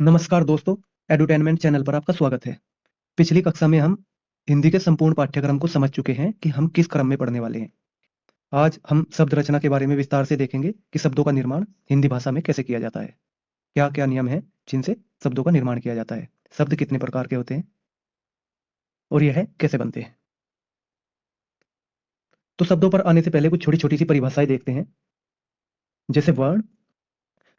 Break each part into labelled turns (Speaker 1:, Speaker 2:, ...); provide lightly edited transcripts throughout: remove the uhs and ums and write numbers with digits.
Speaker 1: नमस्कार दोस्तों, edutainment channel पर आपका स्वागत है। पिछली कक्षा में हम हिंदी के संपूर्ण पाठ्यक्रम को समझ चुके हैं कि हम किस क्रम में पढ़ने वाले हैं। आज हम शब्द रचना के बारे में विस्तार से देखेंगे कि शब्दों का निर्माण हिंदी भाषा में कैसे किया जाता है। क्या-क्या नियम हैं जिनसे शब्दों का निर्माण किया जाता है, शब्द कितने प्रकार के होते हैं और यह कैसे बनते हैं। तो शब्दों पर आने से पहले कुछ छोटी-छोटी सी परिभाषाएं देखते हैं। जैसे वर्ण,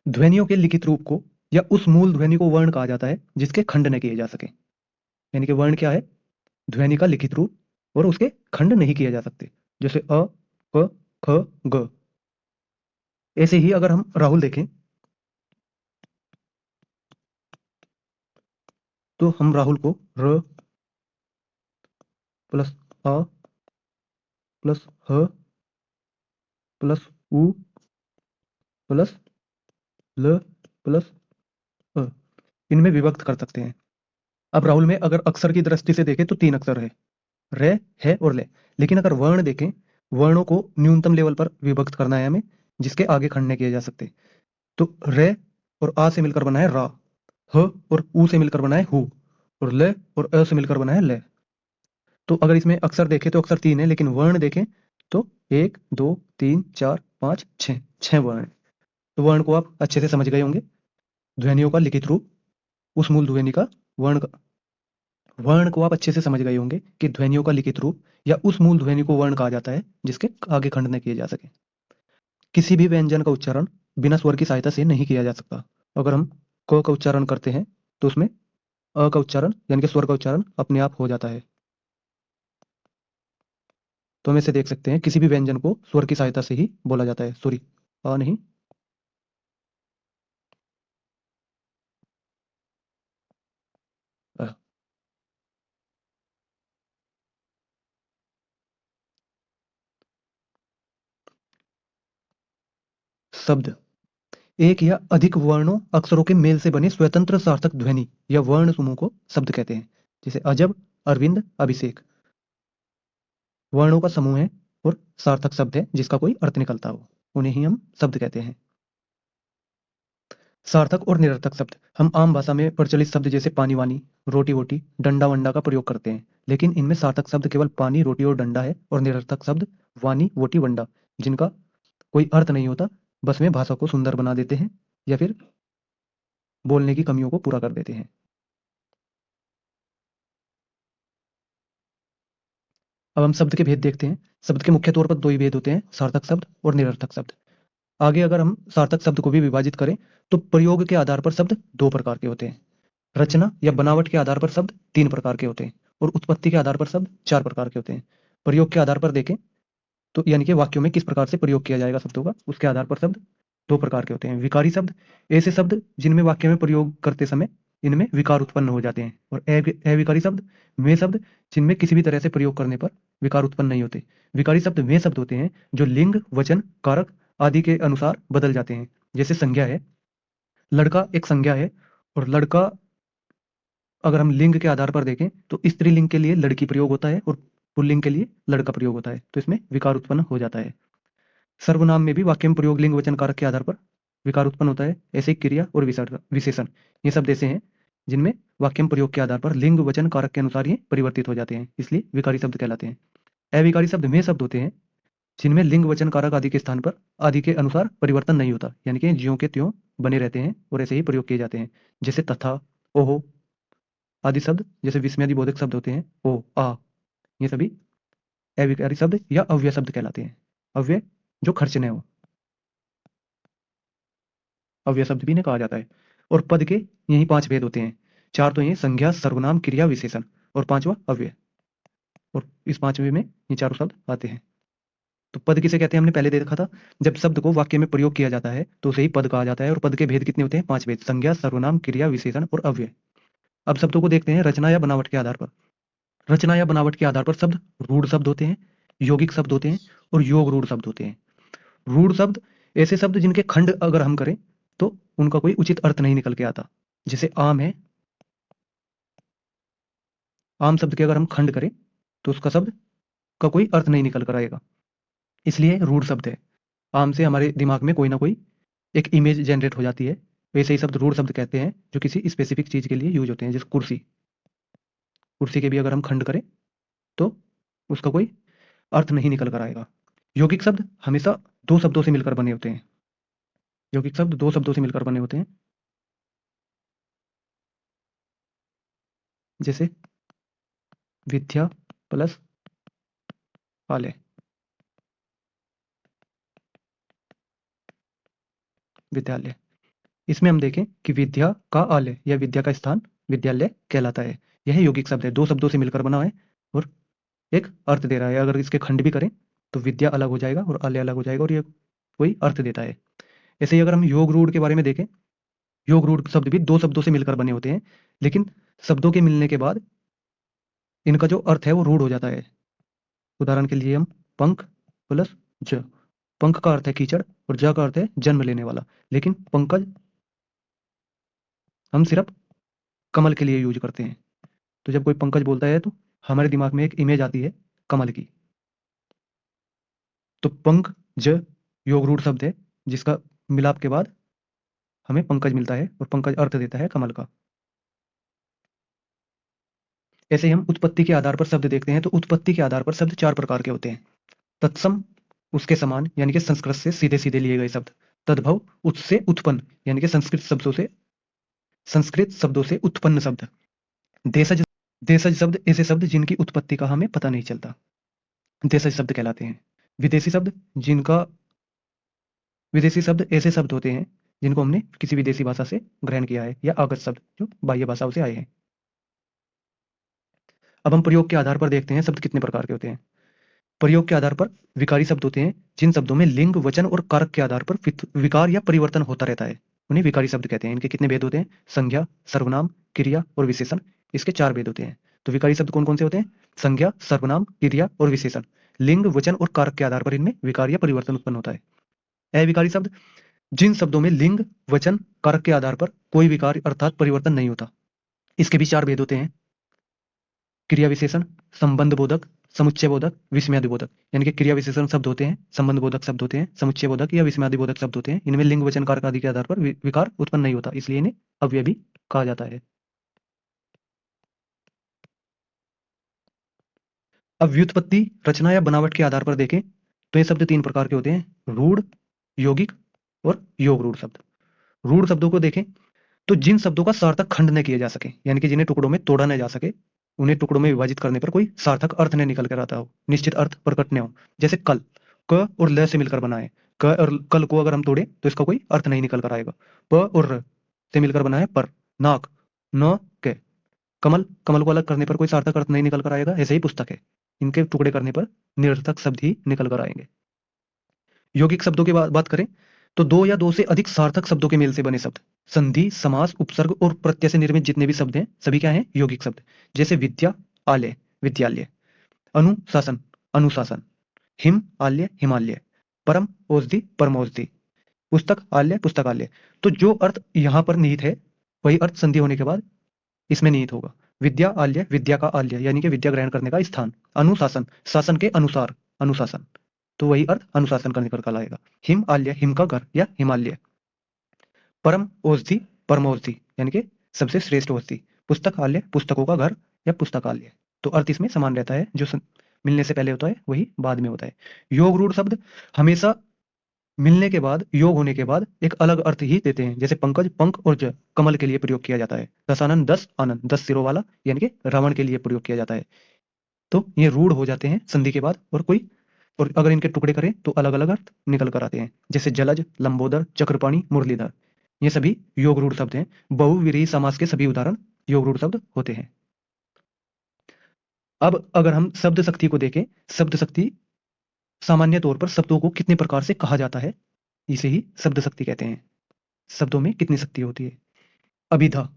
Speaker 1: ध्वनियों के लिखित रूप को या उस मूल ध्वनि को वर्ण कहा जाता है जिसके खंड न किए जा सके। यानी कि वर्ण क्या है? ध्वनि का लिखित रूप और उसके खंड नहीं किए जा सकते। जैसे अ, क, ख, ग। ऐसे ही अगर हम राहुल देखें तो हम राहुल को र प्लस अ प्लस ह प्लस उ प्लस ल प्लस अ इनमें विभक्त कर सकते हैं। अब राहुल में अगर अक्षर की दृष्टि से देखें तो 3 अक्षर है, रे, है और ले। लेकिन अगर वर्ण देखें, वर्णों को न्यूनतम लेवल पर विभक्त करना है हमें, जिसके आगे खंड नहीं किए जा सकते। तो रे और आ से मिलकर बना है रा, ह और ऊ से मिलकर बना है हु और ल और अ से मिलकर बना है ले। तो अगर इसमें अक्षर देखें तो अक्षर 3 है, लेकिन वर्ण देखें तो 1, 2, 3, 4, 5, 6, 6 वर्ण हैं। तो वर्ण को आप अच्छे से समझ गए होंगे। ध्वनियों का लिखित रूप, उस मूल ध्वनि का वर्ण को आप अच्छे से समझ गए होंगे कि ध्वनियों का लिखित रूप या उस मूल ध्वनि को वर्ण कहा जाता है जिसके आगे खंड न किए जा सके। किसी भी व्यंजन का उच्चारण बिना स्वर की सहायता से नहीं किया जा सकता। अगर हम क का उच्चारण करते हैं तो उसमें अ का उच्चारण यानी कि स्वर का उच्चारण अपने आप हो जाता है। तो हम इसे देख सकते हैं, किसी भी व्यंजन को स्वर की सहायता से ही बोला जाता है, सॉरी अ नहीं। अ। शब्द एक या अधिक वर्णों अक्षरों के मेल से बने स्वतंत्र सार्थक ध्वनि या वर्ण समूह को शब्द कहते हैं। जैसे अजब, अरविंद, अभिषेक वर्णों का समूह है और सार्थक शब्द है जिसका कोई अर्थ निकलता हो, उन्हें ही हम शब्द कहते हैं। सार्थक और निरर्थक शब्द हम आम भाषा में प्रचलित शब्द जैसे पानी वानी, रोटी वोटी, डंडा वंडा का प्रयोग करते हैं, लेकिन इनमें सार्थक शब्द केवल पानी, रोटी और डंडा है और निरर्थक शब्द वानी, वोटी, वंडा, जिनका कोई अर्थ नहीं होता, बस में भाषा को सुंदर बना देते हैं या फिर बोलने की कमियों को पूरा कर देते हैं। अब हम शब्द के भेद देखते हैं। शब्द के मुख्य तौर पर 2 ही भेद होते हैं, सार्थक शब्द और निरर्थक शब्द। आगे अगर हम सार्थक शब्द को भी विभाजित करें तो प्रयोग के आधार पर शब्द 2 प्रकार के होते हैं। रचना या बनावट के आधार पर शब्द 3 प्रकार के होते हैं और उत्पत्ति के आधार पर शब्द 4 प्रकार के होते हैं। प्रयोग के आधार पर देखें तो यानी कि वाक्यों में किस प्रकार से प्रयोग किया जाएगा शब्दों का, उसके आधार पर शब्द 2 प्रकार के होते हैं। विकारी शब्द ऐसे शब्द जिनमें वाक्य में प्रयोग करते समय इनमें विकार उत्पन्न हो जाते हैं, और अविकारी शब्द वे शब्द जिनमें किसी भी तरह से प्रयोग करने पर विकार उत्पन्न नहीं होते। विकारी शब्द वे शब्द होते हैं जो लिंग, वचन, कारक आदि के अनुसार बदल जाते हैं। जैसे संज्ञा है, लड़का एक संज्ञा है, और लड़का अगर हम लिंग के आधार पर देखें तो स्त्रीलिंग के लिए लड़की प्रयोग होता है और पुल्लिंग के लिए लड़का प्रयोग होता है, तो इसमें विकार उत्पन्न हो जाता है। सर्वनाम में भी वाक्य में प्रयोग लिंग, वचन, कारक के आधार पर विकार उत्पन्न होता है। ऐसे ही क्रिया और विशेषण ये शब्द ऐसे हैं जिनमें वाक्य में प्रयोग के आधार पर लिंग, वचन, कारक के अनुसार ये परिवर्तित हो जाते हैं, इसलिए विकारी शब्द कहलाते हैं। अविकारी शब्द वे शब्द होते हैं जिनमें लिंग, वचन, कारक आदि के स्थान पर आदि के अनुसार परिवर्तन नहीं होता, यानी कि ज्यों के त्यों बने रहते हैं और ऐसे ही प्रयोग किए जाते हैं। जैसे तथा, ओहो आदि शब्द जैसे विस्मयादि बोधक शब्द होते हैं, ओ, आ, ये सभी अविकारी शब्द या अव्यय शब्द कहलाते हैं। अव्यय जो खर्च न हो, अव्यय शब्द भी इन्हें कहा जाता है। और पद के यही 5 भेद होते हैं। 4 तो ये संज्ञा, सर्वनाम, क्रिया, विशेषण, और 5वां अव्यय। और इस 5वें में ये चारों शब्द आते हैं। तो पद किसे कहते हैं हमने पहले देखा था। जब शब्द को वाक्य में प्रयोग किया जाता है तो उसे ही पद कहा जाता है। और पद के भेद कितने होते हैं? 5 भेद, संज्ञा, सर्वनाम, क्रिया, विशेषण और अव्यय। अब शब्दों को देखते हैं रचना या बनावट के आधार पर। रचना या बनावट के आधार पर शब्द रूढ़ शब्द होते हैं, यौगिक शब्द होते हैं और योग रूढ़ शब्द होते हैं। रूढ़ शब्द ऐसे शब्द जिनके खंड अगर हम करें तो उनका कोई उचित अर्थ नहीं निकल के आता। जैसे आम है, आम शब्द के अगर हम खंड करें तो उसका शब्द का कोई अर्थ नहीं निकल कर आएगा, इसलिए रूढ़ शब्द है। आम से हमारे दिमाग में कोई ना कोई एक इमेज जनरेट हो जाती है, वैसे ही शब्द रूढ़ शब्द कहते हैं जो किसी स्पेसिफिक चीज के लिए यूज होते हैं, जैसे कुर्सी। कुर्सी के भी अगर हम खंड करें तो उसका कोई अर्थ नहीं निकल कर आएगा। यौगिक शब्द हमेशा दो शब्दों से मिलकर बने होते हैं। यौगिक शब्द दो शब्दों से मिलकर बने होते हैं, जैसे विद्या प्लस आलय। विद्यालय, इसमें हम देखें कि विद्या का आलय या विद्या का स्थान विद्यालय कहलाता है। यह यौगिक शब्द है, दो शब्दों से मिलकर बना है और एक अर्थ दे रहा है। अगर इसके खंड भी करें तो विद्या अलग हो जाएगा और आलय अलग हो जाएगा और ये कोई अर्थ देता है। ऐसे ही अगर हम योग रूढ़ के बारे में देखें, योग रूढ़ शब्द भी दो शब्दों से मिलकर बने होते हैं, लेकिन शब्दों के मिलने के बाद इनका जो अर्थ है वो रूढ़ हो जाता है। उदाहरण के लिए हम पंख प्लस ज, पंख का अर्थ है कीचड़ और ज का अर्थ है जन्म लेने वाला, लेकिन पंकज हम सिर्फ कमल के लिए यूज करते हैं। तो जब कोई पंकज बोलता है तो हमारे दिमाग में एक इमेज आती है कमल की। तो पंख ज योग रूढ़ शब्द है जिसका मिलाप के बाद हमें पंकज मिलता है और पंकज अर्थ देता है कमल का। ऐसे ही हम उत्पत्ति के आधार पर शब्द देखते हैं, तो उत्पत्ति के आधार पर शब्द चार प्रकार के होते हैं। तत्सम, उसके समान, यानी कि संस्कृत से सीधे सीधे लिए गए शब्द। तद्भव, उससे उत्पन्न, यानी कि संस्कृत शब्दों से उत्पन्न शब्द। देशज, देशज शब्द ऐसे शब्द जिनकी उत्पत्ति का हमें पता नहीं चलता, देशज शब्द कहलाते हैं। विदेशी शब्द, जिनका विदेशी शब्द ऐसे शब्द होते हैं जिनको हमने किसी विदेशी भाषा से ग्रहण किया है, या आगत शब्द जो बाह्य भाषाओं से आए हैं। अब हम प्रयोग के आधार पर देखते हैं शब्द कितने प्रकार के होते हैं। प्रयोग के आधार पर विकारी शब्द होते हैं, जिन शब्दों में लिंग, वचन और कारक के आधार पर विकार या परिवर्तन होता रहता है, उन्हें विकारी शब्द कहते हैं। इनके कितने भेद होते हैं? संज्ञा, सर्वनाम, क्रिया और विशेषण। इसके चार भेद होते हैं। तो विकारी शब्द कौन कौन से होते हैं? संज्ञा, सर्वनाम, क्रिया और विशेषण। लिंग, वचन और कारक के आधार पर इनमें विकार या परिवर्तन उत्पन्न होता है। अविकारी शब्द, जिन शब्दों में लिंग, वचन, कारक के आधार पर कोई विकार अर्थात परिवर्तन नहीं होता। इसके भी चार भेद होते हैं। क्रिया विशेषण, संबंध बोधक, समुच्चय बोधक, विस्मयादि बोधक। यानी कि क्रिया विशेषण शब्द होते हैं, संबंध बोधक शब्द होते हैं, समुच्चय बोधक या विस्मयादि बोधक शब्द होते हैं। इनमें लिंग, वचन, कारक आदि के आधार पर विकार उत्पन्न नहीं होता, इसलिए इन्हें अव्ययी कहा जाता है। अब व्युत्पत्ति, रचना या बनावट के आधार पर देखें तो ये शब्द तीन प्रकार के होते हैं: रूढ़, यौगिक और योग रूढ़ शब्द। रूढ़ शब्दों को देखें तो जिन शब्दों का सार्थक खंड न किए जा सके, यानी कि जिन्हें टुकड़ों में तोड़ा न जा सके, उन्हें टुकड़ों में विभाजित करने पर कोई सार्थक अर्थ न निकल कर आता हो, निश्चित अर्थ प्रकट न हो। जैसे कल, क और ल से मिलकर बना है। क और कल को अगर हम तोड़े तो इसका कोई अर्थ नहीं निकल कर आएगा। प और र से मिलकर बना है पर, नाक, न के। कमल, कमल को अलग करने पर कोई सार्थक अर्थ नहीं निकल कर आएगा। ऐसे ही पुस्तक है, इनके टुकड़े करने पर निरर्थक शब्द ही निकल कर आएंगे। यौगिक शब्दों की बात करें तो दो या दो से अधिक सार्थक शब्दों के मेल से बने शब्द। संधि, समास, उपसर्ग और प्रत्यय से निर्मित जितने भी शब्द हैं सभी क्या हैं? यौगिक शब्द। जैसे विद्या, आलय, विद्यालय। अनुशासन, अनुशासन। हिम, आल्य, हिमालय। परम, औषधि, परमौषधि। पुस्तक, आल्य, पुस्तकालय। तो जो अर्थ यहाँ पर निहित है वही अर्थ संधि होने के बाद इसमें निहित होगा। विद्या, आल्य, विद्या का आल्य, यानी कि विद्या ग्रहण करने का स्थान। अनुशासन, शासन के अनुसार, अनुशासन, तो वही अर्थ अनुशासन का निकल कर आएगा। हिम, आल्य, हिम का घर या हिमालय। परम औषधि, परमौषधि, यानी कि सबसे श्रेष्ठ औषधि। पुस्तक, आल्य, पुस्तकों का घर या पुस्तकालय। तो अर्थ इसमें समान रहता है, जो मिलने से पहले होता है वही बाद में होता है। योग रूढ़ शब्द हमेशा मिलने के बाद, योग होने के बाद एक अलग अर्थ ही देते हैं। जैसे पंकज, पंख और ज कमल के लिए प्रयोग किया जाता है। दशानन, दस आनंद, 10 सिरों वाला, यानी कि रावण के लिए प्रयोग किया जाता है। तो ये रूढ़ हो जाते हैं संधि के बाद, और अगर इनके टुकड़े करें तो अलग अलग अर्थ निकल कर आते हैं। जैसे जलज, लंबोदर, चक्रपाणी, मुरलीधर, ये सभी योग रूढ़ शब्द हैं। बहुव्रीहि समास के सभी उदाहरण योग रूढ़ शब्द होते हैं। अब अगर हम शब्द शक्ति को देखें, शब्द शक्ति सामान्य तौर पर शब्दों को कितने प्रकार से कहा जाता है, इसे ही शब्द शक्ति कहते हैं। शब्दों में कितनी शक्ति होती है? अभिधा,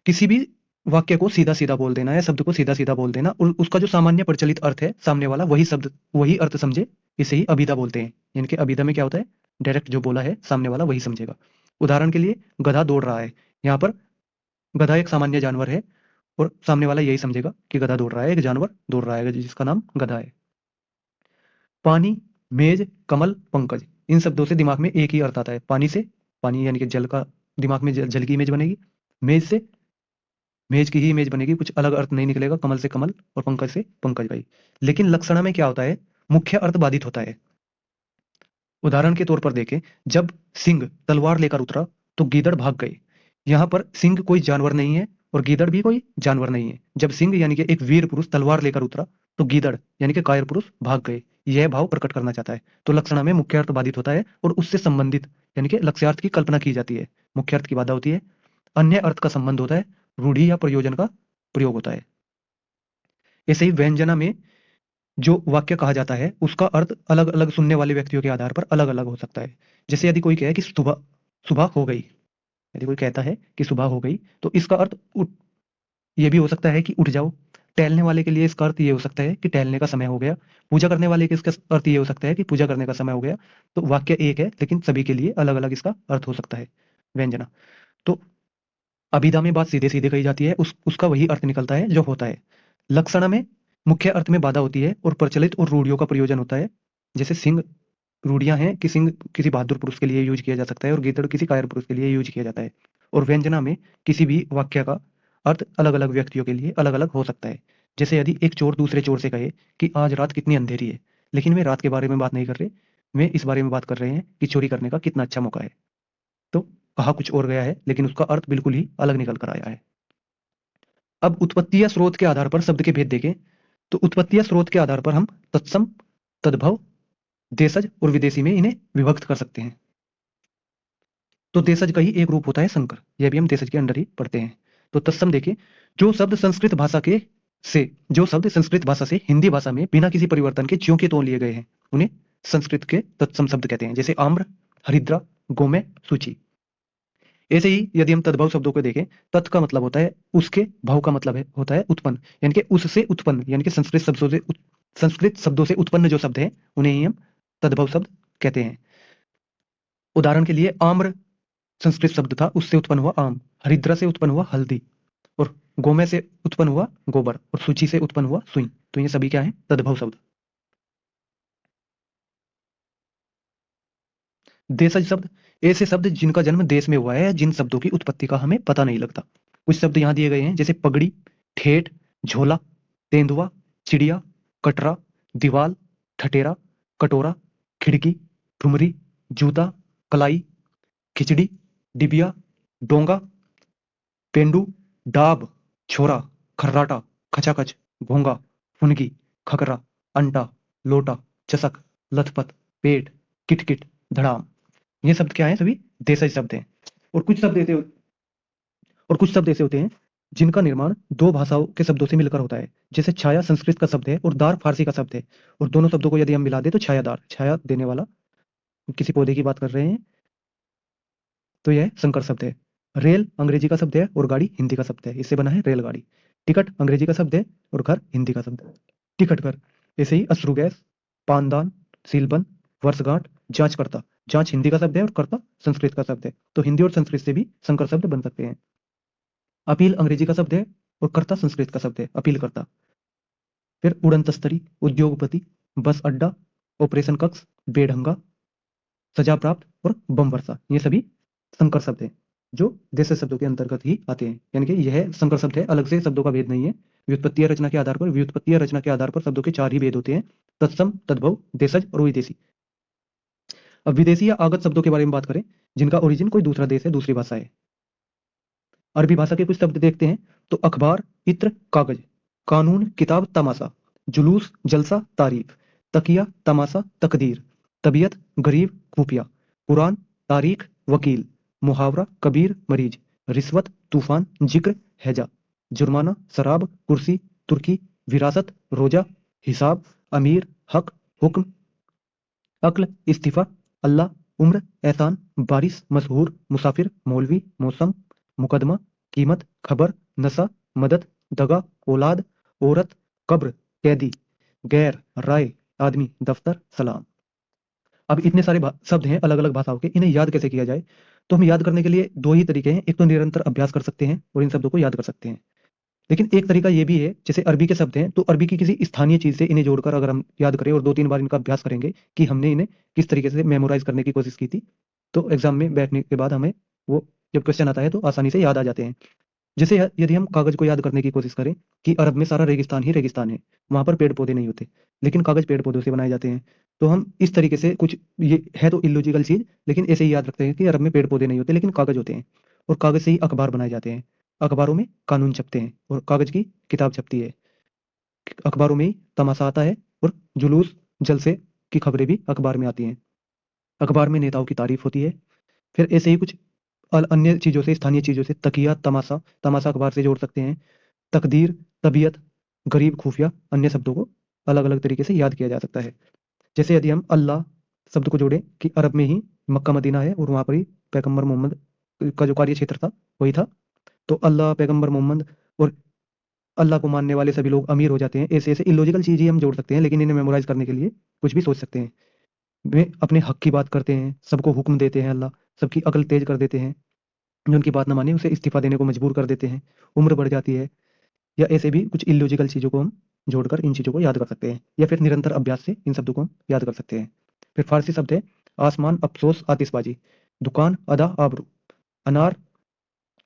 Speaker 1: किसी भी वाक्य को सीधा सीधा बोल देना या शब्द को सीधा सीधा बोल देना, और उसका जो सामान्य प्रचलित अर्थ है सामने वाला वही शब्द वही अर्थ समझे, इसे ही अभिधा बोलते हैं। यानी कि अभिधा में क्या होता है? डायरेक्ट जो बोला है सामने वाला वही समझेगा। उदाहरण के लिए गधा दौड़ रहा है, यहाँ पर गधा एक सामान्य जानवर है और सामने वाला यही समझेगा कि गधा दौड़ रहा है, एक जानवर दौड़ रहा है जिसका नाम गधा है। पानी, मेज, कमल, पंकज, इन शब्दों से दिमाग में एक ही अर्थ आता है। पानी से, पानी यानी कि जल का दिमाग में जल की इमेज बनेगी, मेज से मेज की ही इमेज बनेगी, कुछ अलग अर्थ नहीं निकलेगा, कमल से कमल और पंकज से पंकज भाई। लेकिन लक्षणा में क्या होता है, मुख्य अर्थ बाधित होता है। उदाहरण के तौर पर देखें, जब सिंह तलवार लेकर उतरा तो गीदड़ भाग गए। यहाँ पर सिंह कोई जानवर नहीं है और गीदड़ भी कोई जानवर नहीं है। जब सिंह यानी कि एक वीर पुरुष तलवार लेकर उतरा तो गीदड़ यानी कि कायर पुरुष भाग गए, यह भाव प्रकट करना चाहता है। तो लक्षणा में मुख्य अर्थ बाधित होता है और उससे संबंधित यानी कि लक्ष्यार्थ की कल्पना की जाती है, मुख्य अर्थ की बाधा होती है, अन्य अर्थ का संबंध होता है, रूढ़ि या प्रयोजन का प्रयोग होता है। ऐसे ही व्यंजना में जो वाक्य कहा जाता है उसका अर्थ अलग अलग सुनने वाले व्यक्तियों के आधार पर अलग अलग हो सकता है। जैसे यदि कोई कहे कि सुबह सुबह हो गई, यदि कोई कहता है कि सुबह हो गई तो इसका अर्थ उठ, ये भी हो सकता है कि उठ जाओ। टहलने वाले के लिए इसका अर्थ ये हो सकता है कि टहलने का समय हो गया। पूजा करने वाले के इसका अर्थ ये हो सकता है कि पूजा करने का समय हो गया। तो वाक्य एक है लेकिन सभी के लिए अलग अलग इसका अर्थ हो सकता है व्यंजना। तो अभिधा में बात सीधे सीधे कही जाती है, उसका वही अर्थ निकलता है जो होता है। लक्षणा में मुख्य अर्थ में बाधा होती है और प्रचलित और रूढ़ियों का प्रयोजन होता है। जैसे सिंह, रूढ़ियां हैं कि सिंह किसी बहादुर पुरुष के लिए यूज किया जा सकता है और गीदड़ किसी कायर पुरुष के लिए यूज किया जाता है। और व्यंजना में किसी भी वाक्य का अर्थ अलग अलग व्यक्तियों के लिए अलग अलग हो सकता है। जैसे यदि एक चोर दूसरे चोर से कहे कि आज रात कितनी अंधेरी है, लेकिन वे रात के बारे में बात नहीं कर रहे, वे इस बारे में बात कर रहे हैं कि चोरी करने का कितना अच्छा मौका है। तो कहा कुछ और गया है लेकिन उसका अर्थ बिल्कुल ही अलग निकल कर आया है। अब उत्पत्ति या स्रोत के आधार पर शब्द के भेद देखें तो उत्पत्ति या स्रोत के आधार पर हम तत्सम, तद्भव, देशज और विदेशी में इन्हें विभक्त कर सकते हैं। तो देशज का ही एक रूप होता है संकर, यह भी हम देशज के अंडर ही पढ़ते हैं। तो तत्सम देखिए, जो शब्द संस्कृत भाषा के जो शब्द संस्कृत भाषा से हिंदी भाषा में बिना किसी परिवर्तन के ज्यों के त्यों लिए गए हैं उन्हें संस्कृत के तत्सम शब्द कहते हैं। जैसे आम्र, हरिद्रा, गोमय, सूची। ऐसे ही यदि हम तद्भव शब्दों को देखें, तत् का मतलब होता है उसके, भव का मतलब होता है उत्पन्न, यानी कि उससे उत्पन्न, यानी कि संस्कृत शब्दों से उत्पन्न जो शब्द है उन्हें ही हम तद्भव शब्द कहते हैं। उदाहरण के लिए आम्र संस्कृत शब्द था, उससे उत्पन्न हुआ आम। हरिद्रा से उत्पन्न हुआ हल्दी। और गोमय से उत्पन्न हुआ गोबर। और सूची से उत्पन्न हुआ सुई। तो ये सभी क्या है, तद्भव शब्द। देशज शब्द ऐसे शब्द जिनका जन्म देश में हुआ है, जिन शब्दों की उत्पत्ति का हमें पता नहीं लगता। कुछ शब्द यहाँ दिए गए हैं, जैसे पगड़ी, ठेठ, झोला, तेंदुआ, चिड़िया, कटरा, दीवाल, ठटेरा, कटोरा, खिड़की, ठुमरी, जूता, कलाई, खिचड़ी, डिबिया, डोंगा, पेंडू, डाब, छोरा, खर्राटा, खचाखच, घोंगा, फुनगी, खकरा, अंटा, लोटा, चसक, लथपथ, पेट, किटकिट, धड़ाम। ये शब्द क्या है, सभी देशज शब्द हैं। और कुछ शब्द ऐसे होते हैं जिनका निर्माण दो भाषाओं के शब्दों से मिलकर होता है। जैसे छाया संस्कृत का शब्द है और दार फारसी का शब्द है, और दोनों शब्दों को यदि हम मिला दे तो छायादार, छाया देने वाला, किसी पौधे की बात कर रहे हैं तो यह संकर शब्द है। रेल अंग्रेजी का शब्द है और गाड़ी हिंदी का शब्द है, इससे बना है रेलगाड़ी। टिकट अंग्रेजी का शब्द है और घर हिंदी का शब्द है, टिकट घर। ऐसे ही अश्रु गैस, पानदान, सीलबंद, वर्षगांठ, जांचकर्ता। जांच हिंदी का शब्द है और कर्ता संस्कृत का शब्द है, तो हिंदी और संस्कृत से भी संकर शब्द बन सकते हैं। अपील अंग्रेजी का शब्द है और कर्ता संस्कृत का शब्द है, अपील करता। फिर उड़न तस्तरी, उद्योगपति, बस अड्डा, ऑपरेशन कक्ष, बेढंगा, सजा प्राप्त और बम वर्षा। ये सभी संकर शब्द हैं जो देश शब्दों के अंतर्गत ही आते हैं, यानी कि यह संकर शब्द है, अलग से शब्दों का भेद नहीं है। व्युत्पत्ति या रचना के आधार पर शब्दों के चार ही भेद होते हैं, तत्सम, तद्भव, देशज और विदेशी। अब विदेशी या आगत शब्दों के बारे में बात करें, जिनका ओरिजिन कोई दूसरा देश है, दूसरी भाषा है। अरबी भाषा के कुछ शब्द देखते हैं तो अखबार, इत्र, कागज, कानून, किताब, तमाशा, जुलूस, जलसा, तारीफ, तकिया, तमाशा, तकदीर, तबीयत, गरीब, खुफिया, कुरान, तारीख, वकील, मुहावरा, कबीर, मरीज, रिश्वत, तूफान, जिक्र, हैजा, जुर्माना, शराब, कुर्सी, तुर्की, विरासत, रोजा, हिसाब, अमीर, हक, हुक्म, अक्ल, इस्तीफा, अल्लाह, उम्र, एहसान, बारिश, मशहूर, मुसाफिर, मौलवी, मौसम, मुकदमा, कीमत, खबर, नशा, मदद, दगा, औलाद, औरत, कब्र, कैदी, गैर, राय, आदमी, दफ्तर, सलाम। अब इतने सारे शब्द हैं अलग अलग भाषाओं के, इन्हें याद कैसे किया जाए? तो हम याद करने के लिए दो ही तरीके हैं, एक तो निरंतर अभ्यास कर सकते हैं और इन शब्दों को याद कर सकते हैं। लेकिन एक तरीका ये भी है, जैसे अरबी के शब्द हैं तो अरबी की किसी स्थानीय चीज से इन्हें जोड़कर अगर हम याद करें और 2-3 बार इनका अभ्यास करेंगे कि हमने इन्हें किस तरीके से मेमोराइज करने की कोशिश की थी, तो एग्जाम में बैठने के बाद हमें वो जब क्वेश्चन आता है तो आसानी से याद आ जाते हैं। जैसे यदि हम कागज को याद करने की कोशिश करें कि अरब में सारा रेगिस्तान ही रेगिस्तान है, वहां पर पेड़ पौधे नहीं होते, लेकिन कागज पेड़ पौधों से बनाए जाते हैं। तो हम इस तरीके से कुछ, ये है तो इलॉजिकल चीज, लेकिन ऐसे ही याद रखते हैं कि अरब में पेड़ पौधे नहीं होते लेकिन कागज होते हैं, और कागज से ही अखबार बनाए जाते हैं, अखबारों में कानून छपते हैं, और कागज की किताब छपती है, अखबारों में ही तमाशा आता है, और जुलूस जलसे की खबरें भी अखबार में आती हैं, अखबार में नेताओं की तारीफ होती है। फिर ऐसे ही कुछ अन्य चीजों से, स्थानीय चीजों से, तकिया, तमाशा, तमाशा अखबार से जोड़ सकते हैं, तकदीर, तबीयत, गरीब, खुफिया, अन्य शब्दों को अलग अलग तरीके से याद किया जा सकता है। जैसे यदि हम अल्लाह शब्द को जोड़ें कि अरब में ही मक्का मदीना है और वहां पर ही पैगंबर मोहम्मद का जो कार्य क्षेत्र था वही था, तो अल्लाह, पैगंबर मोहम्मद और अल्लाह को मानने वाले सभी लोग अमीर हो जाते हैं। ऐसे ऐसे इलॉजिकल चीज ही हम जोड़ सकते हैं, लेकिन इन्हें मेमोराइज करने के लिए कुछ भी सोच सकते हैं। वे अपने हक की बात करते हैं, सबको हुक्म देते हैं अल्लाह, सबकी अकल तेज कर देते हैं, जो उनकी बात न माने उसे इस्तीफा देने को मजबूर कर देते हैं, उम्र बढ़ जाती है, या ऐसे भी कुछ इलॉजिकल चीज़ों को हम जोड़कर इन चीज़ों को याद कर सकते हैं, या फिर निरंतर अभ्यास से इन शब्दों को हम याद कर सकते हैं। फिर फारसी शब्द है आसमान, अफसोस, आतिशबाजी, दुकान, अदा, आबरू, अनार,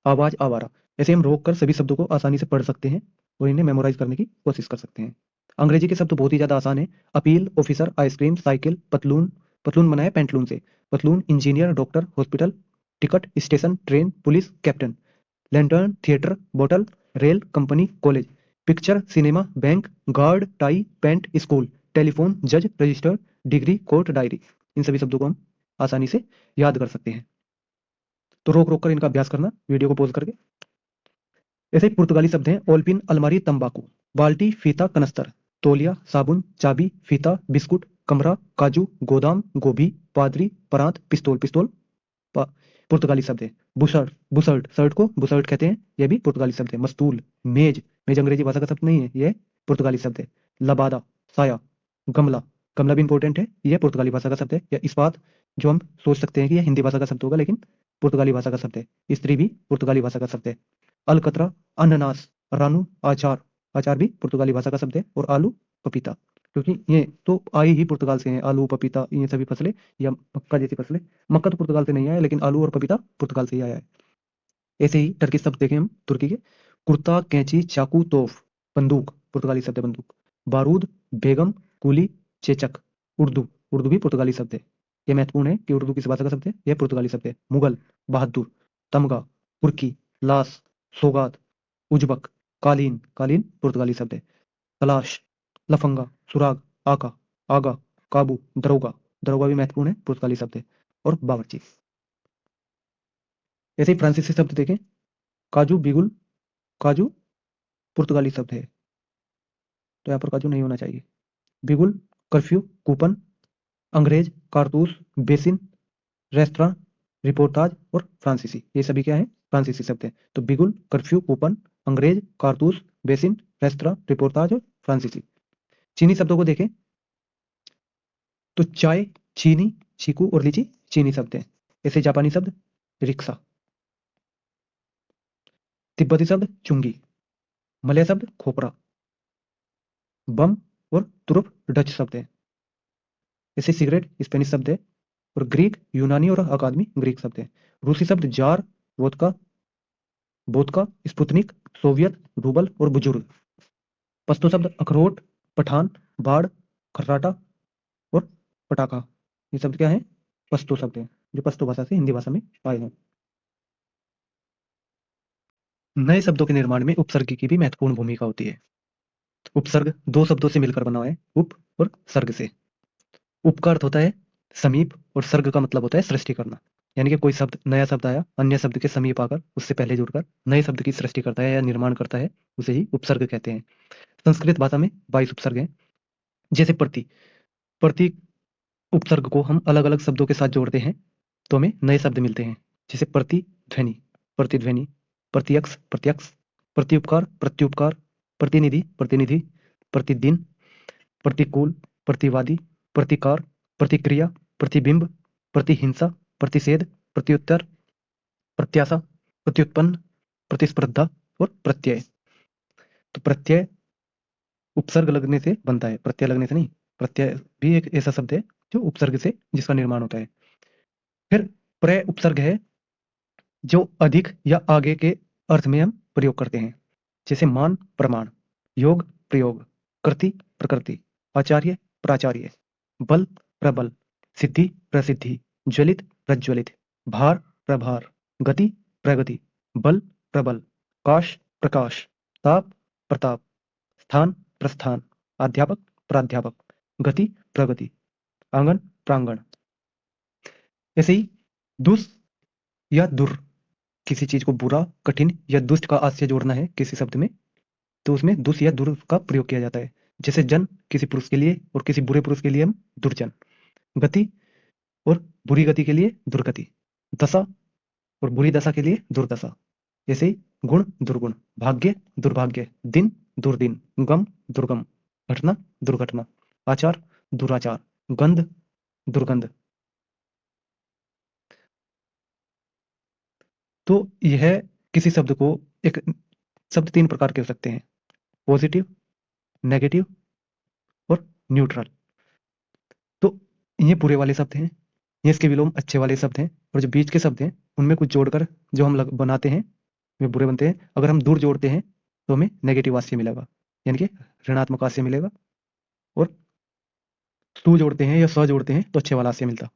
Speaker 1: आवाज, आवारा। ऐसे हम रोक कर सभी शब्दों को आसानी से पढ़ सकते हैं और इन्हें मेमोराइज करने की कोशिश कर सकते हैं। अंग्रेजी के शब्द बहुत ही ज़्यादा आसान है। अपील, ऑफिसर, आइसक्रीम, साइकिल, पतलून, पतलून बना है पेंटलून से, पतलून, engineer, doctor, hospital, ticket, station, train, police, captain, lantern, theatre, बोतल, rail, company, college, picture, cinema, bank, guard, tie, pant, school, telephone, जज, रजिस्टर, डिग्री, कोर्ट, डायरी। इन सभी शब्दों को हम आसानी से याद कर सकते हैं। तो रोक रोक कर इनका अभ्यास करना, वीडियो को पॉज करके। ऐसे ही पुर्तगाली शब्द हैं ओलपिन, अलमारी, तंबाकू, बाल्टी, फीता, कनस्तर, तौलिया, साबुन, चाबी, फीता, बिस्कुट, कमरा, काजू, गोदाम, गोभी, पादरी, परात, पिस्तौल, पिस्तौल पुर्तगाली शब्द है। बुशर्ट, बुसर्ट, शर्ट को बुसर्ट कहते हैं, यह भी पुर्तगाली शब्द है। मस्तूल, मेज, मेज अंग्रेजी भाषा का शब्द नहीं है, यह पुर्तगाली शब्द है। लबादा, साया, गमला, गमला भी इंपॉर्टेंट है, यह पुर्तगाली भाषा का शब्द है। या इस्पात, जो हम सोच सकते हैं कि यह हिंदी भाषा का शब्द होगा, लेकिन पुर्तगाली भाषा का शब्द है। स्त्री भी पुर्तगाली भाषा का शब्द है। अलकतरा, अनानास, रानू, आचार, आचार भी पुर्तगाली भाषा का शब्द है। और आलू, पपीता, क्योंकि ये तो आई ही पुर्तगाल से हैं, आलू, पपीता, ये सभी फसलें, या मक्का जैसी फसलें। मक्का तो पुर्तगाल से नहीं आया, लेकिन आलू और पपीता पुर्तगाल से ही आया है। ऐसे ही टर्की शब्द देखें हम तुर्की के, कुर्ता, कैंची, चाकू, तोफ, बंदूक, पुर्तगाली शब्द है बंदूक, बारूद, बेगम, कुली, चेचक, उर्दू, उर्दू भी पुर्तगाली शब्द है। यह महत्वपूर्ण है कि उर्दू किस भाषा का शब्द है, यह पुर्तगाली शब्द है। मुगल, बहादुर, तमगा, कुर्की, लाश, सौगात, उजबक, कालीन, कालीन पुर्तगाली शब्द है। तलाश, लफंगा, सुराग, आका, आगा, काबू, दरोगा, दरोगा भी महत्वपूर्ण है, पुर्तगाली शब्द है। और बावर्ची। ऐसे ही फ्रांसीसी शब्द देखें, काजू, बिगुल, काजू पुर्तगाली शब्द है, तो यहाँ पर काजू नहीं होना चाहिए। बिगुल, कर्फ्यू, कूपन, अंग्रेज, कारतूस, बेसिन, रेस्तरां, रिपोर्टाज और फ्रांसीसी, ये सभी क्या है, फ्रांसीसी शब्द है। तो बिगुल, कर्फ्यू, कूपन, अंग्रेज, कारतूस, बेसिन, रेस्तरां, रिपोर्टाज और फ्रांसीसी। चीनी शब्दों को देखें तो चाय, चीनी, चीकू और लीची चीनी शब्द है। ऐसे जापानी शब्द रिक्शा, तिब्बती शब्द चुंगी, मलय शब्द खोपरा, बम और तुरुप डच शब्द है। ऐसे सिगरेट स्पेनिश शब्द है, और ग्रीक, यूनानी और अकादमी ग्रीक शब्द है। रूसी शब्द जार, वोदका, बोदका, स्पुतनिक, सोवियत, रूबल और बुजुर्ग। पश्तो शब्द अखरोट, पठान, बाढ़, खर्राटा और पटाखा, ये शब्द क्या है, पश्तो शब्द है, जो पश्तो भाषा से हिंदी भाषा में आए हैं। नए शब्दों के निर्माण में उपसर्ग की भी महत्वपूर्ण भूमिका होती है। उपसर्ग दो शब्दों से मिलकर बना है, उप और सर्ग से। उप का अर्थ होता है समीप, और सर्ग का मतलब होता है सृष्टि करना। यानी कि कोई शब्द, नया शब्द आया, अन्य शब्द के समीप आकर उससे पहले जुड़कर नए शब्द की सृष्टि करता है या निर्माण करता है, उसे ही उपसर्ग कहते हैं। संस्कृत भाषा में 22 उपसर्ग हैं। जैसे प्रति, प्रति उपसर्ग को हम अलग अलग शब्दों के साथ जोड़ते हैं तो हमें नए शब्द मिलते हैं। जैसे प्रतिध्वनि, प्रतिध्वनि, प्रत्यक्ष, प्रत्यक्ष, प्रत्युपकार, प्रत्युपकार, प्रतिनिधि, प्रतिनिधि, प्रतिदिन, प्रतिकूल, प्रतिवादी, प्रतिकार, प्रतिक्रिया, प्रतिबिंब, प्रतिहिंसा, प्रतिषेध, प्रत्युत्तर, प्रत्याशा, प्रत्युत्पन्न, प्रतिस्पर्धा और प्रत्यय। तो प्रत्यय उपसर्ग लगने से बनता है, प्रत्यय लगने से नहीं। प्रत्यय भी एक ऐसा शब्द है जो उपसर्ग से जिसका निर्माण होता है। फिर प्रय उपसर्ग है जो अधिक या आगे के अर्थ में हम प्रयोग करते हैं, जैसे मान प्रमाण, योग प्रयोग, कृति प्रकृति, आचार्य प्राचार्य, बल प्रबल, सिद्धि प्रसिद्धि, ज्वलित प्रज्वलित, भार प्रभार, गति प्रगति, बल प्रबल, काश प्रकाश, ताप प्रताप, स्थान प्रस्थान, अध्यापक प्राध्यापक, गति प्रगति, आंगन प्रांगण। ऐसे ही दुष् या दुर, किसी चीज को बुरा कठिन या दुष्ट का आशय जोड़ना है किसी शब्द में, तो उसमें दुष् या दुर का प्रयोग किया जाता है। जैसे जन किसी पुरुष के लिए और किसी बुरे पुरुष के लिए हम दुर्जन, गति और बुरी गति के लिए दुर्गति, दशा और बुरी दशा के लिए दुर्दशा। ऐसे ही गुण दुर्गुण, भाग्य दुर्भाग्य, दिन दुर्दिन, गम दुर्गम, घटना दुर्घटना, आचार दुराचार, गंध दुर्गंध। तो यह किसी शब्द को, एक शब्द तीन प्रकार के हो सकते हैं, पॉजिटिव, नेगेटिव और न्यूट्रल। तो ये पूरे वाले शब्द हैं, ये इसके विलोम अच्छे वाले शब्द हैं, और जो बीच के शब्द हैं उनमें कुछ जोड़कर जो हम बनाते हैं वे बुरे बनते हैं। अगर हम दूर जोड़ते हैं तो हमें नेगेटिव आशय मिलेगा, यानी कि ऋणात्मक आशय मिलेगा, और सु जोड़ते हैं या स जोड़ते हैं तो अच्छे वाला आशय मिलता।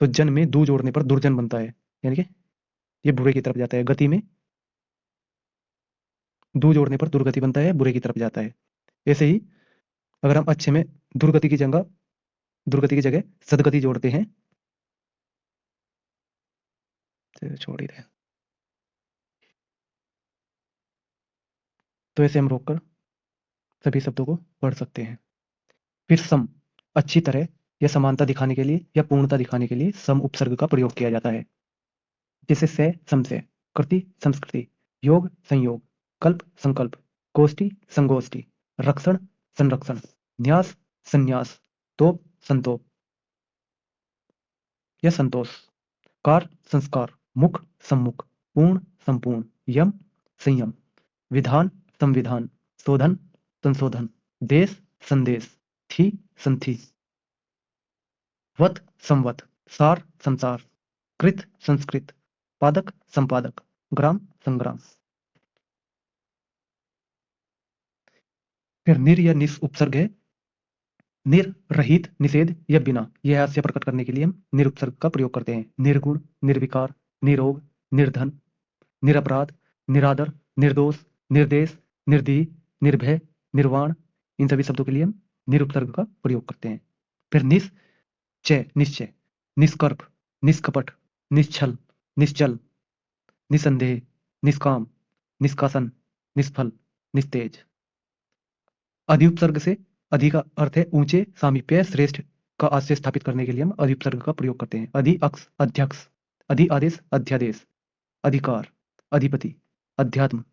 Speaker 1: तो जन में दू जोड़ने पर दुर्जन बनता है, यानी कि ये बुरे की तरफ जाता है। गति में दू जोड़ने पर दुर्गति बनता है, बुरे की तरफ जाता है। ऐसे ही अगर हम अच्छे में दुर्गति की जगह सदगति जोड़ते हैं, तो छोड़ ही रहे, तो ऐसे हम रोककर सभी शब्दों को पढ़ सकते हैं। फिर सम, अच्छी तरह या समानता दिखाने के लिए या पूर्णता दिखाने के लिए सम उपसर्ग का प्रयोग किया जाता है। जैसे से समसे, कृति संस्कृति, योग संयोग, कल्प संकल्प, गोष्ठी संगोष्ठी, रक्षण संरक्षण, न्यास संन्यास, तोप संतोप या संतोष, कार संस्कार, मुख सम्मुख, पूर्ण संपूर्ण, यम संयम, विधान संविधान, शोधन संशोधन, देश संदेश, थी संथि, वत संवत, सार संसार, कृत संस्कृत, पादक संपादक, ग्राम संग्राम। फिर निर या निस उपसर्ग है, निर रहित निषेध या बिना, यह आशय प्रकट करने के लिए हम निर उपसर्ग का प्रयोग करते हैं। निर्गुण, निर्विकार, निरोग, निर्धन, निरपराध, निरादर, निर्दोष, निर्देश, निर्दयी, निर्भय, निर्वाण, इन सभी शब्दों के लिए हम निरुपसर्ग का प्रयोग करते हैं। फिर निश्चय निश्चय, निष्कर्प, निष्कपट, निश्छल, निश्चल, निसंदेह, निष्काम, निष्कासन, निष्फल, निस्तेज। अधिउपसर्ग से अधि का अर्थ है ऊंचे, सामीप्य, श्रेष्ठ का आशय स्थापित करने के लिए हम अधिउपसर्ग का प्रयोग करते हैं। अधि अक्ष अध्यक्ष, अधि आदेश अध्यादेश, अधिकार अधिपति, अध्यात्म,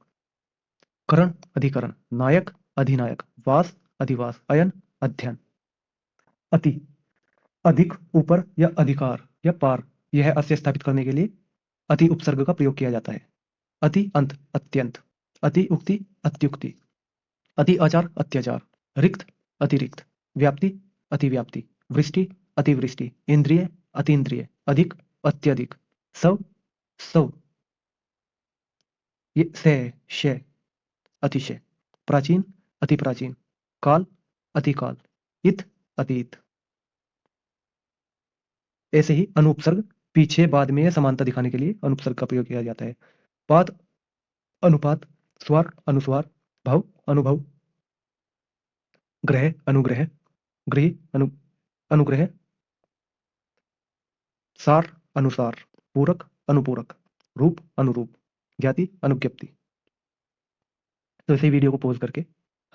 Speaker 1: करण अधिकरण, नायक अधिनायक, वास अधिवास, अयन अध्ययन। अति, अधिक, ऊपर या अधिकार या पार, यह आशय स्थापित करने के लिए अति उपसर्ग का प्रयोग किया जाता है। अति अंत अत्यंत, अति उक्ति अत्युक्ति, अति आचार अत्याचार, रिक्त अतिरिक्त, व्याप्ति अतिव्याप्ति, वृष्टि अतिवृष्टि, इंद्रिय अतीन्द्रिय, अधिक अत्यधिक, सव सव, ये से अतिशय, प्राचीन अति प्राचीन, काल अतिकाल, इत अतीत। ऐसे ही अनुपसर्ग पीछे बाद में समानता दिखाने के लिए अनुपसर्ग का प्रयोग किया जाता है। पाद अनुपात, स्वर अनुस्वार, भव अनुभव, ग्रह अनुग्रह, गृह अनुग्रह, सार अनुसार, पूरक अनुपूरक, रूप अनुरूप, ज्ञाति अनुज्ञप्ति। तो इसी वीडियो को पॉज करके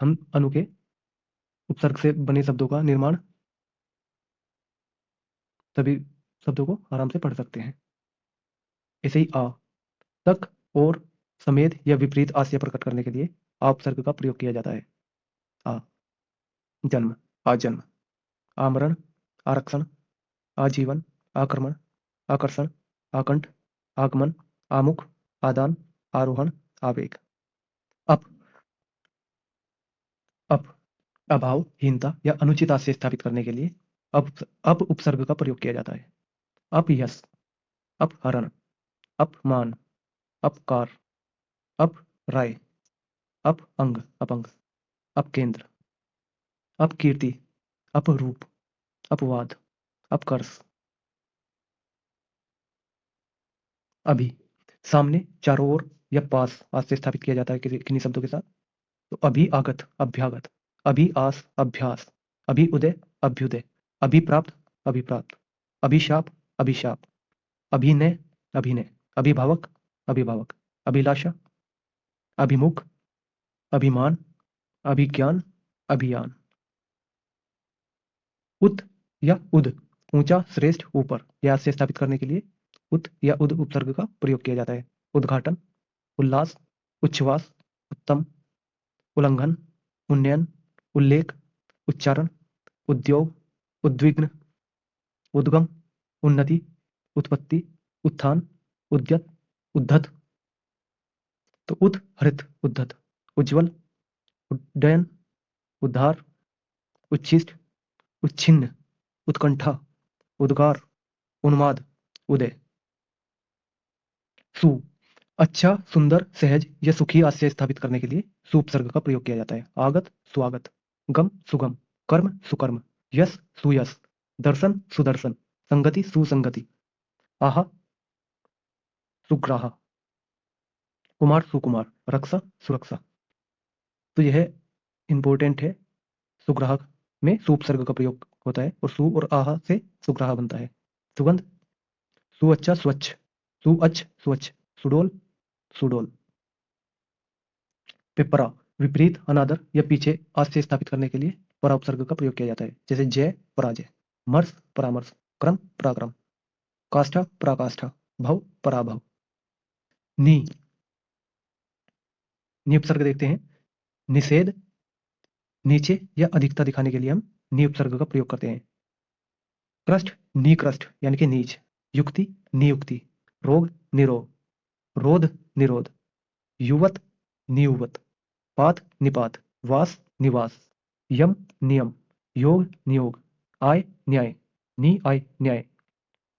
Speaker 1: हम अनु के उपसर्ग से बने शब्दों का निर्माण, सभी शब्दों को आराम से पढ़ सकते हैं। ऐसे ही आ, तक और समेत या विपरीत आशय प्रकट करने के लिए आ उपसर्ग का प्रयोग किया जाता है। आ जन्म, आजन्म, आमरण, आरक्षण, आजीवन, आक्रमण, आकर्षण, आकंठ, आगमन, आमुख, आदान, आरोहण, आवेग। अप अप, अभाव, हीनता या अनुचित आशय स्थापित करने के लिए अप उपसर्ग का प्रयोग किया जाता है। अपयश, अपहरण, अपमान, अपकार, अपराय, अपअंग, अपंग, अपकेंद्र, अपकीर्ति, अपरूप, अपवाद, अपकर्ष। अभी सामने, चारों ओर या पास आज से स्थापित किया जाता है किन्हीं शब्दों के साथ। तो अभी आगत, अभ्यागत, अभी आस, अभ्यास, अभी उदय, अभ्युदय, अभिप्राप्त, अभिप्राप्त, अभिशाप, अभिशाप, अभिनय, अभिनय, अभिभावक, अभिभावक, अभिलाषा, अभिमुख, अभिमान, अभिज्ञान, अभियान। उत या उद, ऊंचा, श्रेष्ठ, ऊपर, यह से स्थापित करने के लिए उत या उद उपसर्ग का प्रयोग किया जाता है। उद्घाटन, उल्लास, उच्छ्वास, उत्तम, उल्लंघन, उन्नयन, उल्लेख, उच्चारण, उद्योग, उद्विग्न, उद्गम, उन्नति, उत्पत्ति, उत्थान, उद्यत, उद्धत। तो उद हरित, उद्धत, उज्ज्वल, उड्डयन, उद्धार, उच्छिष्ट, उच्छिन्न, उत्कंठा, उद्गार, उन्माद, उदय। सु, अच्छा, सुंदर, सहज या सुखी आशय स्थापित करने के लिए सु उपसर्ग का प्रयोग किया जाता है। आगत, स्वागत, गम, सुगम, कर्म, सुकर्म, यश, सुयश, दर्शन, सुदर्शन, संगति, सुसंगति, आहा, सुग्राह, कुमार, सुकुमार, रक्षा, सुरक्षा। तो यह इंपॉर्टेंट है। सुग्राह में सु उपसर्ग का प्रयोग होता है और सु और आहा से सुग्राह बनता है। सुगंध, सुअच्छा, स्वच्छ, सुअच्छ, स्वच्छ, सुडोल, सुडोल। पिपरा, विपरीत, अनादर या पीछे आज से स्थापित करने के लिए परा उपसर्ग का प्रयोग किया जाता है। जैसे जय, पराजय, मर्श, परामर्श, क्रम, पराक्रम, काष्ठा, पराकाष्ठा, भव, पराभव। नी, नी उपसर्ग देखते हैं। निषेध, नीचे या अधिकता दिखाने के लिए हम नी उपसर्ग का प्रयोग करते हैं। क्रस्ट, निकृष्ट यानी कि नीच, युक्ति, नियुक्ति, रोग, निरोग, रोध, निरोध, युवत, नियुवत, पात, निपात, वास, निवास, यम, नियम, योग, नियोग, आय, न्याय, नी आय, न्याय,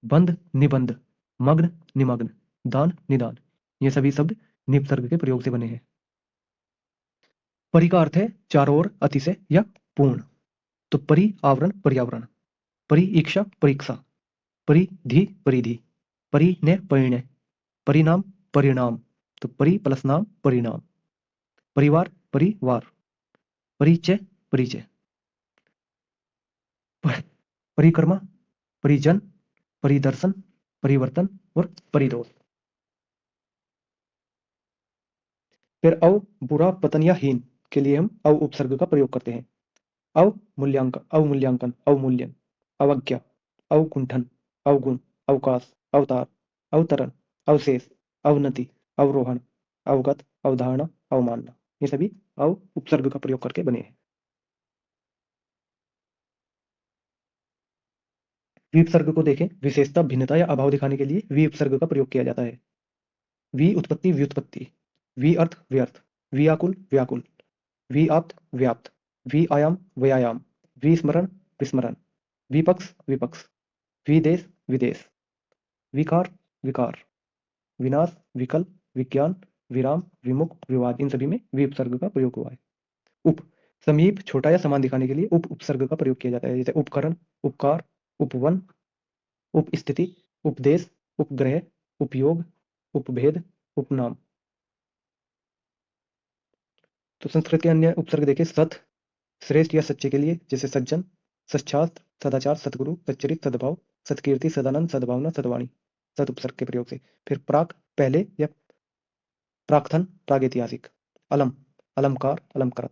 Speaker 1: बंध, निबंध, मग्न, निमग्न, दान, निदान। ये सभी शब्द निपसर्ग के प्रयोग से बने हैं। परि का अर्थ है चारों ओर, अतिशय या पूर्ण। तो परि, आवरण, पर्यावरण, परीक्षा, परीक्षा, परिधि, परिधि, परिणय, परिणय, परिणाम, परिणाम। तो परि प्लस नाम, परिणाम, परिवार, परिवार, परिचय, परिचय, परिक्रमा, परिजन, परिदर्शन, परिवर्तन और परिदोष। फिर अव, बुरा, पतन या हीन के लिए हम अव उपसर्ग का प्रयोग करते हैं। अवमूल्यांकन, अवमूल्यांकन, अवमूल्यन, अवज्ञा, अवकुंठन, अवगुण, अवकाश, अवतार, अवतरण, अवशेष, अवनति, अवरोहण, अवगत, अवधारणा, अवमानना। ये सभी अव उपसर्ग का प्रयोग करके बने हैं। विपसर्ग को देखें। विशेषता, भिन्नता या अभाव दिखाने के लिए वि उपसर्ग का प्रयोग किया जाता है। वि उत्पत्ति, व्युत्पत्ति, वि अर्थ, व्यर्थ, व्याकुल, व्याकुल, वि आप्त, व्याप्त, वि आयाम, व्यायाम, विस्मरण, विस्मरण, विपक्ष, विपक्ष, विदेश, विदेश, विकार, विकार, विनाश, विकल्प, विज्ञान, विराम, विमुख, विवाद। इन सभी में वि उपसर्ग का प्रयोग हुआ है। उप, समीप, छोटा या समान दिखाने के लिए उप उपसर्ग का प्रयोग किया जाता है। जैसे उपकरण, उपकार, उपवन, उपस्थिति, उपदेश, उपग्रह, उपयोग, उपभेद, उपनाम। तो संस्कृत के अन्य उपसर्ग देखें। सत, श्रेष्ठ या सच्चे के लिए, जैसे सज्जन, सच्छास्त्र, सदाचार, सदगुरु, सच्चरित, सद्भाव, सत्कीर्ति, सदानंद, सद्भावना, सद्वाणी, सत उपसर्ग के प्रयोग से। फिर प्राक, पहले या प्राक्तन, प्रागैतिहासिक, अलम, अलंकार, अलंकृत,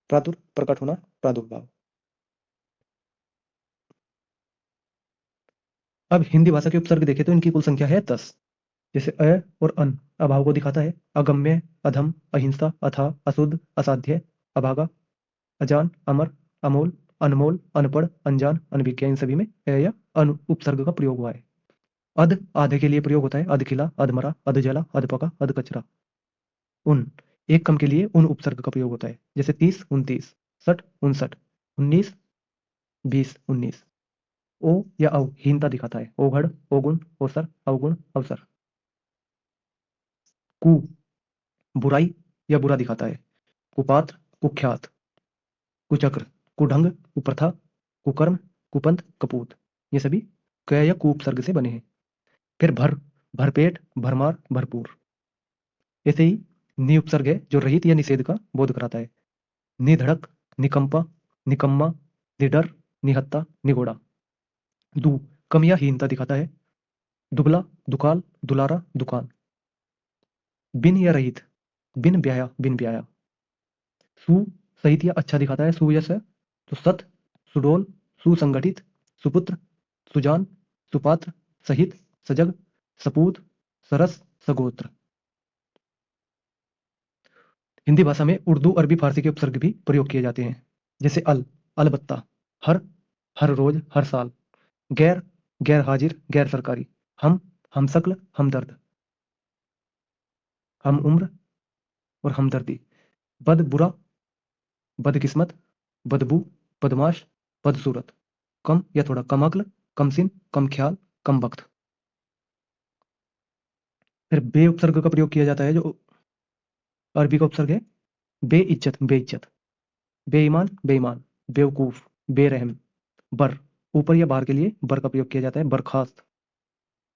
Speaker 1: प्रादुर, प्रकट होना, प्रादुर्भाव। अब हिंदी भाषा के उपसर्ग देखें तो इनकी कुल संख्या है 10। जैसे अ और अन अभाव को दिखाता है। अगम्य, अधम, अहिंसा, अथाह, अशुद्ध, असाध्य, अभागा, अजान, अमर, अमोल, अनमोल, अनपढ़, अनजान, अनभिज्ञ। इन सभी में अ या अन उपसर्ग का प्रयोग हुआ है। अध, आधे के लिए प्रयोग होता है। अधखिला, अधमरा, अधजला, अधपका, अधकचरा। उन, एक कम के लिए उन उपसर्ग का प्रयोग होता है। जैसे 30, 29, 60, 59, 19, 20, 19। ओ या अव हीनता दिखाता है। ओघड़, ओगुण, ओसर, अवगुण, अवसर। कु बुराई या बुरा दिखाता है। कुपात्र कुख्यात, कुचक्र कुढंग कुप्रथा, कुकर्म कुपंथ कपूत, ये सभी क या कु उपसर्ग से बने हैं। फिर भर भरपेट भरमार भरपूर। ऐसे ही नि उपसर्ग है जो रहित या निषेध का बोध कराता है। निधड़क निकंपा निकम्मा निडर निहत्ता निगोड़ा। दु कम या हीनता दिखाता है। दुबला दुकाल दुलारा दुकान। बिन या रहित बिन ब्याया बिन ब्याया। सु सहित या अच्छा दिखाता है। सु या स तो सत सुडोल सुसंगठित सुपुत्र सुजान सुपात्र सहित सजग सपूत सरस सगोत्र। हिंदी भाषा में उर्दू अरबी फारसी के उपसर्ग भी प्रयोग किए जाते हैं, जैसे अलबत्ता, हर हर रोज हर साल, गैर गैर हाजिर गैर सरकारी, हम शक्ल हमदर्द, हम उम्र और हमदर्दी। बद बुरा बदकिस्मत बदबू बदमाश बदसूरत। कम या थोड़ा कम अक्ल कम सिन कम ख्याल कम वक्त। फिर बे उपसर्ग का प्रयोग किया जाता है, जो अरबी का उपसर्ग है। बेइज्जत बेइज्जत, बेईमान बेईमान, बेवकूफ बेरहम। बर ऊपर या बाहर के लिए बर का प्रयोग किया जाता है। बर्खास्त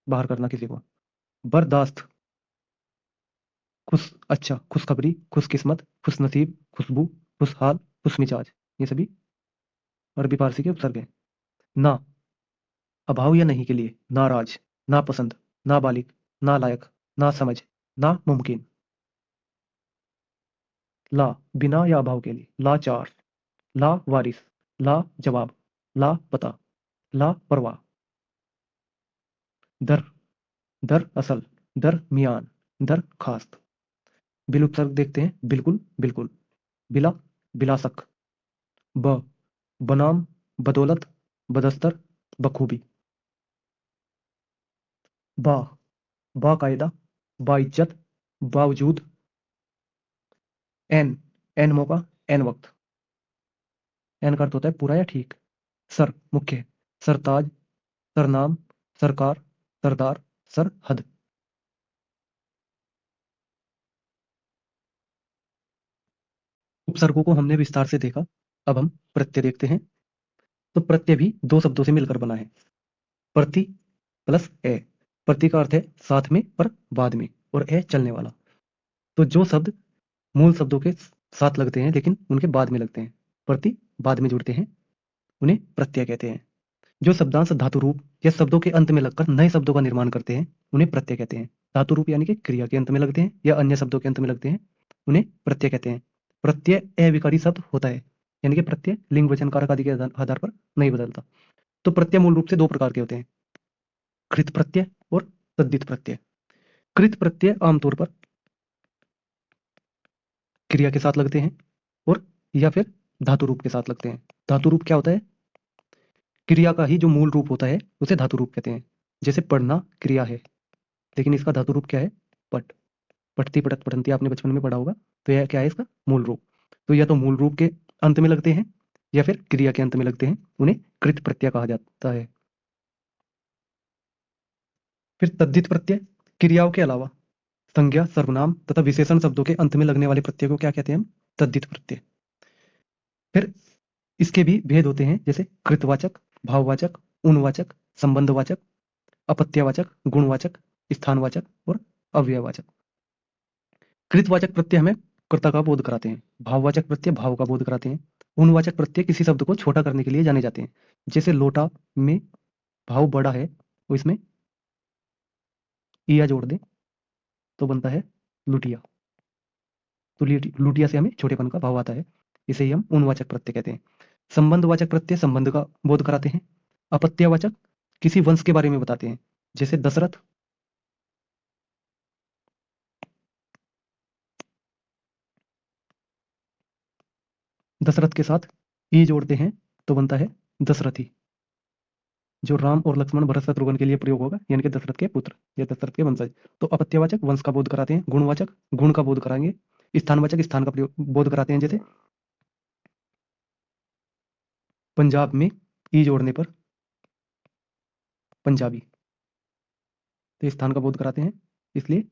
Speaker 1: बाहर करना किसी को। बर्दाश्त खुश अच्छा खुशखबरी खुशकिस्मत खुशनसीब खुशबू खुशहाल खुशमिजाज, ये सभी अरबी फारसी के उपसर्ग हैं। ना अभाव या नहीं के लिए नाराज नापसंद नाबालिग नालायक नासमझ नामुमकिन। ला बिना या अभाव के लिए लाचार ला वारिस ला जवाब ला पता ला परवाह। दर दर असल दर मियान दर खास्त। बिल उपसर्ग देखते हैं। बिल्कुल बिल्कुल, बिला बिलासक, ब बनाम बदौलत बदस्तर बखूबी। बा बाकायदा बाइज्जत बावजूद। एन एन मौका एन वक्त। एन का अर्थ होता है पूरा या ठीक। सर मुख्य सरताज सरनाम सरकार सरदार सरहद। उपसर्गों को हमने विस्तार से देखा, अब हम प्रत्यय देखते हैं। तो प्रत्यय भी दो शब्दों से मिलकर बना है, प्रति प्लस ए। प्रति का अर्थ है साथ में पर बाद में, और ए चलने वाला। तो जो शब्द मूल शब्दों के साथ लगते हैं लेकिन उनके बाद में लगते हैं, प्रति बाद में जुड़ते हैं, उन्हें प्रत्यय कहते हैं। जो शब्दांश धातु रूप या शब्दों के अंत में लगकर नए शब्दों का निर्माण करते हैं, उन्हें प्रत्यय कहते हैं। धातु रूप यानी कि क्रिया के अंत में लगते हैं या अन्य शब्दों के अंत में लगते हैं, उन्हें प्रत्यय कहते हैं। प्रत्यय अविकारी शब्द होता है, यानी कि प्रत्यय लिंग वचन कारक आदि के आधार पर नहीं बदलता। तो प्रत्यय मूल रूप से दो प्रकार के होते हैं, कृत प्रत्यय और तद्धित प्रत्यय। कृत प्रत्यय आमतौर पर क्रिया के साथ लगते हैं और या फिर धातु रूप के साथ लगते हैं। धातु रूप क्या होता है? क्रिया का ही जो मूल रूप होता है उसे धातु रूप कहते हैं। जैसे पढ़ना क्रिया है, लेकिन इसका धातु रूप क्या है? पट पठती पठत पठंती, आपने बचपन में पढ़ा होगा। तो यह क्या है? इसका मूल रूप। तो या तो मूल रूप के अंत में लगते हैं या फिर क्रिया के अंत में लगते हैं, उन्हें कृत प्रत्यय कहा जाता है। फिर तद्धित प्रत्यय क्रियाओं के अलावा संज्ञा सर्वनाम तथा विशेषण शब्दों के अंत में लगने वाले प्रत्यय को क्या कहते हैं? हम तद्धित प्रत्यय। फिर इसके भी भेद होते हैं, जैसे कृतवाचक भाववाचक उनवाचक संबंधवाचक अपत्यवाचक गुणवाचक स्थानवाचक और अव्ययवाचक। कृतवाचक प्रत्यय हमें कर्ता का बोध कराते हैं, भाववाचक प्रत्यय भाव का बोध कराते हैं, उनवाचक प्रत्यय किसी शब्द को छोटा करने के लिए जाने जाते हैं। जैसे लोटा में भाव बड़ा है, तो इसमें इया जोड़ दें तो बनता है लुटिया। तो लुटिया से हमें छोटेपन का भाव आता है, इसे ही हम उनवाचक प्रत्यय कहते हैं। संबंधवाचक प्रत्यय संबंध का बोध कराते हैं। अपत्यवाचक किसी वंश के बारे में बताते हैं, जैसे दशरथ। दशरथ के साथ ई जोड़ते हैं तो बनता है दशरथी, जो राम और लक्ष्मण भरत शत्रुघ्न के लिए प्रयोग होगा, यानी कि दशरथ के पुत्र या दशरथ के वंशज। तो अपत्यवाचक वंश का बोध कराते हैं, गुणवाचक गुण का बोध कराएंगे, स्थानवाचक स्थान का प्रयोग बोध कराते हैं। जैसे पंजाब में ई जोड़ने पर पंजाबी, तो स्थान का बोध कराते हैं, इसलिए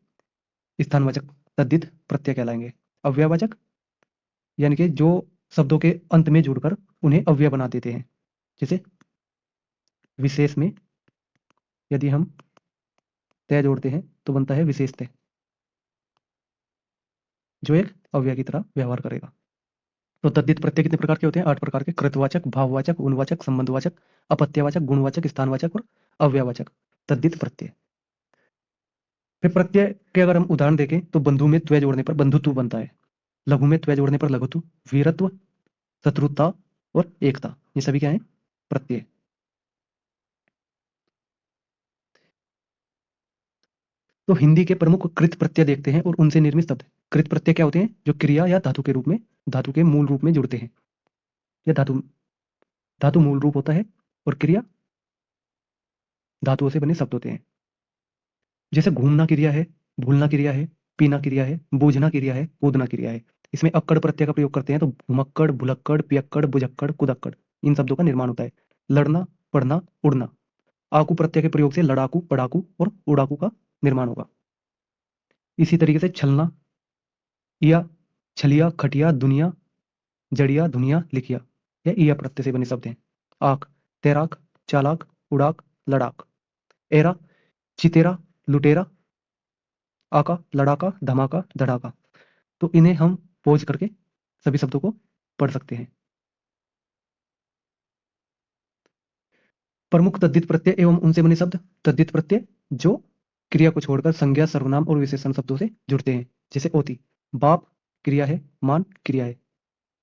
Speaker 1: स्थानवाचक तद्धित प्रत्यय कहलाएंगे। अव्ययवाचक यानी कि जो शब्दों के अंत में जुड़कर उन्हें अव्यय बना देते हैं। जैसे विशेष में यदि हम तय जोड़ते हैं तो बनता है विशेष तय, जो एक अव्यय की तरह व्यवहार करेगा। तो तद्धित प्रत्यय कितने प्रकार के होते हैं? 8 प्रकार के। कृतवाचक, भाववाचक, गुणवाचक, संबंधवाचक, अपत्यवाचक, गुणवाचक, स्थानवाचक और अव्ययवाचक तद्धित प्रत्यय। फिर प्रत्यय के अगर हम उदाहरण देखें तो बंधु में त्वय जोड़ने पर बंधुत्व बनता है, लघु में त्वय जोड़ने पर लघुत्व, वीरत्व, शत्रुता और एकता, ये सभी क्या है? प्रत्यय। तो हिंदी के प्रमुख कृत प्रत्यय देखते हैं और उनसे निर्मित शब्द। कृत प्रत्यय क्या होते हैं? जो क्रिया या धातु के रूप में, धातु के मूल रूप में जुड़ते हैं। या धातु मूल रूप होता है और क्रिया धातुओं से बने शब्द होते हैं। जैसे घूमना क्रिया है, भूलना क्रिया है, पीना क्रिया है, बूझना क्रिया है, कूदना क्रिया है। इसमें अक्कड़ प्रत्यय का प्रयोग करते हैं तो घुमक्कड़, भुलक्कड़, पियक्कड़, बुझक्कड़, कुदक्कड़, इन शब्दों का निर्माण होता है। लड़ना, पढ़ना, उड़ना, आकू प्रत्यय के प्रयोग से लड़ाकू, पढ़ाकू और उड़ाकू का निर्माण होगा। इसी तरीके से छलना या छलिया, खटिया, दुनिया, जड़िया, धुनिया, लिखिया, यह ईया प्रत्यय से बने शब्द हैं। आक, तैराक, चालाक, उड़ाक, लड़ाक, एरा, चितेरा, लुटेरा, आका, लड़ाका, धमाका, धड़ाका। तो इन्हें हम पोज करके सभी शब्दों को पढ़ सकते हैं। प्रमुख तद्धित प्रत्यय एवं उनसे बने शब्द। तद्धित प्रत्यय जो क्रिया को छोड़कर संज्ञा, सर्वनाम और विशेषण शब्दों से जुड़ते हैं। जैसे ओति, बाप क्रिया है, मान क्रिया है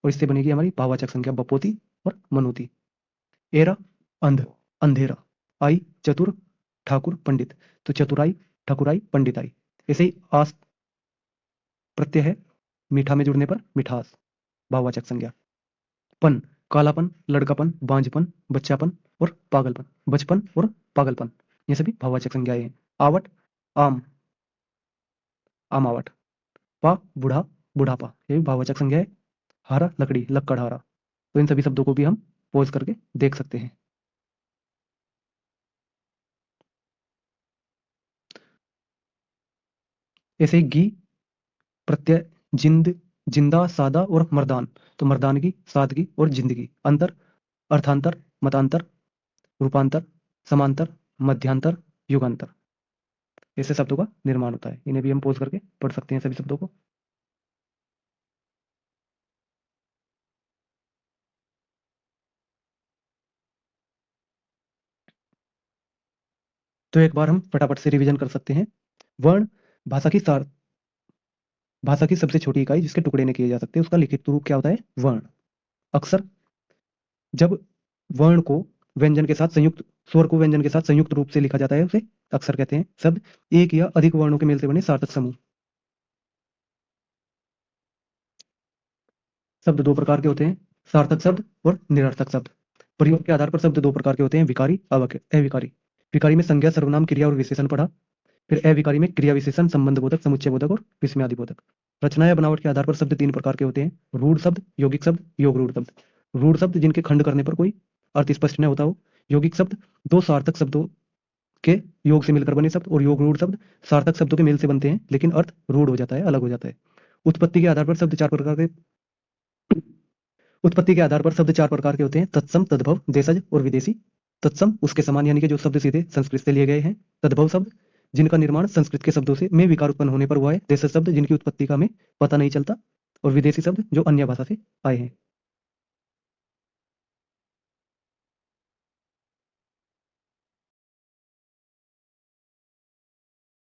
Speaker 1: और इससे बनेगी हमारी भाववाचक संज्ञा बपोती और मनोती। एरा, अंध, अंधेरा। आई, चतुर, ठाकुर, पंडित, तो चतुराई, ठकुराई, पंडिताई। ऐसे ही आस प्रत्यय है, मीठा में जुड़ने पर मिठास, भाववाचक संज्ञा। पन, कालापन, लड़कापन, बांझपन, बच्चापन और पागलपन, बचपन और पागलपन, ये सभी भाववाचक संज्ञाएं हैं। आवट, आम, आमावट। पा, बूढ़ा, बुढ़ापा, ये भी भाववाचक संज्ञा है। हारा, लकड़ी, लक्कड़हारा। तो इन सभी शब्दों को भी हम पोज करके देख सकते हैं। ऐसे ही गी प्रत्यय जिंद, जिंदा, सादा और मर्दान, तो मर्दानगी, सादगी और जिंदगी। अंतर, अर्थांतर, मतांतर, रूपांतर, समांतर, मध्यांतर, युगांतर, ऐसे शब्दों का निर्माण होता है। इन्हें भी हम पोज करके पढ़ सकते हैं सभी शब्दों को। तो एक बार हम फटाफट से रिवीजन कर सकते हैं। वर्ण भाषा की भाषा की सबसे छोटी इकाई जिसके टुकड़े नहीं किए जा सकते, उसका लिखित रूप क्या होता है? वर्ण। अक्षर, जब वर्ण को व्यंजन के साथ संयुक्त, स्वर को व्यंजन के साथ संयुक्त रूप से लिखा जाता है उसे अक्षर कहते हैं। शब्द, एक या अधिक वर्णों के मेल से बने सार्थक समूह। शब्द दो प्रकार के होते हैं, सार्थक शब्द और निरर्थक शब्द। प्रयोग के आधार पर शब्द दो प्रकार के होते हैं, विकारी, अविकारी। विकारी में संज्ञा, सर्वनाम, क्रिया और विशेषण पढ़ा। फिर अविकारी में क्रिया, विशेषण, संबंध बोधक, समुच्चय बोधक और विस्मयादि बोधक। रचना या बनावट के आधार पर शब्द तीन प्रकार के होते हैं, रूढ़ शब्द, यौगिक शब्द, योग रूढ़ शब्द। रूढ़ शब्द जिनके खंड करने पर कोई अर्थ स्पष्ट न होता हो। यौगिक शब्द दो सार्थक शब्दों के योग से मिलकर बने शब्द। और योग रूढ़ शब्द सार्थक शब्दों के मेल से बनते हैं लेकिन अर्थ रूढ़ हो जाता है, अलग हो जाता है। उत्पत्ति के आधार पर शब्द चार प्रकार के उत्पत्ति के आधार पर शब्द चार प्रकार के होते हैं, तत्सम, तद्भव, देशज और विदेशी। तत्सम उसके समान यानी कि जो शब्द सीधे संस्कृत से लिए गए हैं। तद्भव शब्द जिनका निर्माण संस्कृत के शब्दों से में विकार उत्पन्न होने पर हुआ है। देशज शब्द जिनकी उत्पत्ति का हमें पता नहीं चलता। और विदेशी शब्द जो अन्य भाषा से आए हैं।